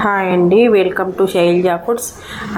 Hi అండి, welcome to Shailaja foods.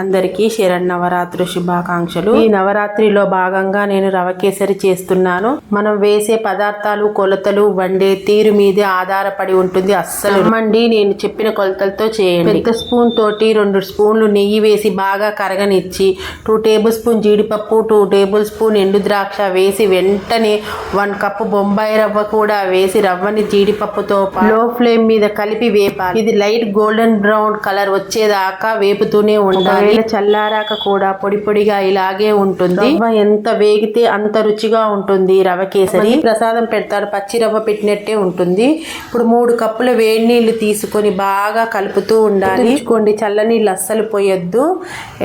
అందరికీ శరన్నవరాత్రి శుభాకాంక్షలు. ఈ నవరాత్రిలో భాగంగా నేను రవ కేసరి చేస్తున్నాను. మనం వేసే పదార్థాలు కొలతలు వండే తీరు మీదే ఆధారపడి ఉంటుంది. అస్సలు నమ్మండి, నేను చెప్పిన కొలతలతో చేయండి. పెద్ద స్పూన్ తోటి 2 స్పూన్లు నెయ్యి వేసి బాగా కరగనిచ్చి 2 టేబుల్ స్పూన్ జీడిపప్పు, 2 టేబుల్ స్పూన్ ఎండు ద్రాక్ష వేసి వెంటనే 1 కప్పు బొంబాయి రవ్వ కూడా వేసి రవ్వని జీడిపప్పుతో లో ఫ్లేమ్ మీద కలిపి వేపాలి. ఇది లైట్ గోల్డెన్ బ్రౌన్ కలర్ వచ్చేదాకా వేపుతూనే ఉండాలి. చల్లారాక కూడా పొడి పొడిగా ఇలాగే ఉంటుంది. రవ్వ ఎంత వేగితే అంత రుచిగా ఉంటుంది. రవ కేసరి ప్రసాదం పెడతారు, పచ్చి రవ్వ పెట్టినట్టే ఉంటుంది. ఇప్పుడు 3 కప్పుల వేడి నీళ్లు తీసుకొని బాగా కలుపుతూ ఉండాలి. చల్లనీళ్ళు అస్సలు పోయొద్దు,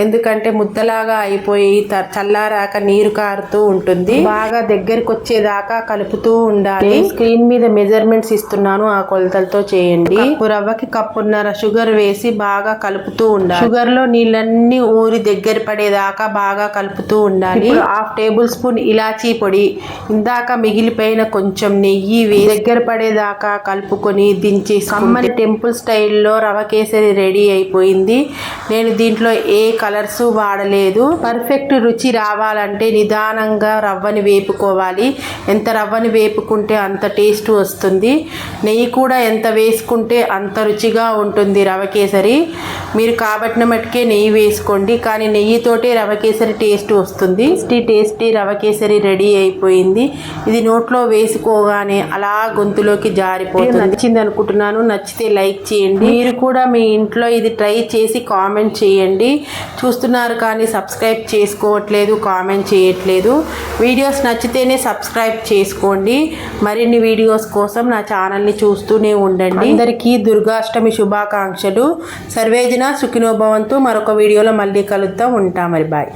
ఎందుకంటే ముద్దలాగా అయిపోయి చల్లారాక నీరు కారుతూ ఉంటుంది. బాగా దగ్గరికి వచ్చేదాకా కలుపుతూ ఉండాలి. స్క్రీన్ మీద మెజర్మెంట్స్ ఇస్తున్నాను, ఆ కొలతలతో చేయండి. రవ్వకి కప్పున్నర షుగర్ వేసి బాగా కలుపుతూ ఉండాలి. షుగర్ లో నీళ్ళన్నీ ఊరి దగ్గర పడేదాకా బాగా కలుపుతూ ఉండాలి. 1/2 టేబుల్ స్పూన్ ఇలాచీ పొడి, ఇందాక మిగిలిపోయిన కొంచెం నెయ్యి దగ్గర పడేదాకా కలుపుకొని దించి కమ్మని టెంపుల్ స్టైల్లో రవ కేసరి రెడీ అయిపోయింది. నేను దీంట్లో ఏ కలర్స్ వాడలేదు. పర్ఫెక్ట్ రుచి రావాలంటే నిదానంగా రవ్వని వేపుకోవాలి. ఎంత రవ్వని వేపుకుంటే అంత టేస్ట్ వస్తుంది. నెయ్యి కూడా ఎంత వేసుకుంటే అంత రుచిగా ఉంటుంది రవ కేసరి. మీరు కాబట్టిన మట్టుకే నెయ్యి వేసుకోండి, కానీ నెయ్యితోటే రవ కేసరి టేస్ట్ వస్తుంది. టేస్టీ రవ కేసరి రెడీ అయిపోయింది. ఇది నోట్లో వేసుకోగానే అలా గొంతులోకి జారిపోతుంది. నచ్చింది అనుకుంటున్నాను. నచ్చితే లైక్ చేయండి. మీరు కూడా మీ ఇంట్లో ఇది ట్రై చేసి కామెంట్ చేయండి. చూస్తున్నారు కానీ సబ్స్క్రైబ్ చేసుకోవట్లేదు, కామెంట్ చేయట్లేదు. వీడియోస్ నచ్చితేనే సబ్స్క్రైబ్ చేసుకోండి. మరిన్ని వీడియోస్ కోసం నా ఛానల్ని చూస్తూనే ఉండండి. అందరికీ దుర్గాష్టమి శుభాకాంక్షలు. సర్వేజన సుఖినో భవంతు. మరొక వీడియోలో మళ్ళీ కలుద్దాం. ఉంటా మరి, బాయ్.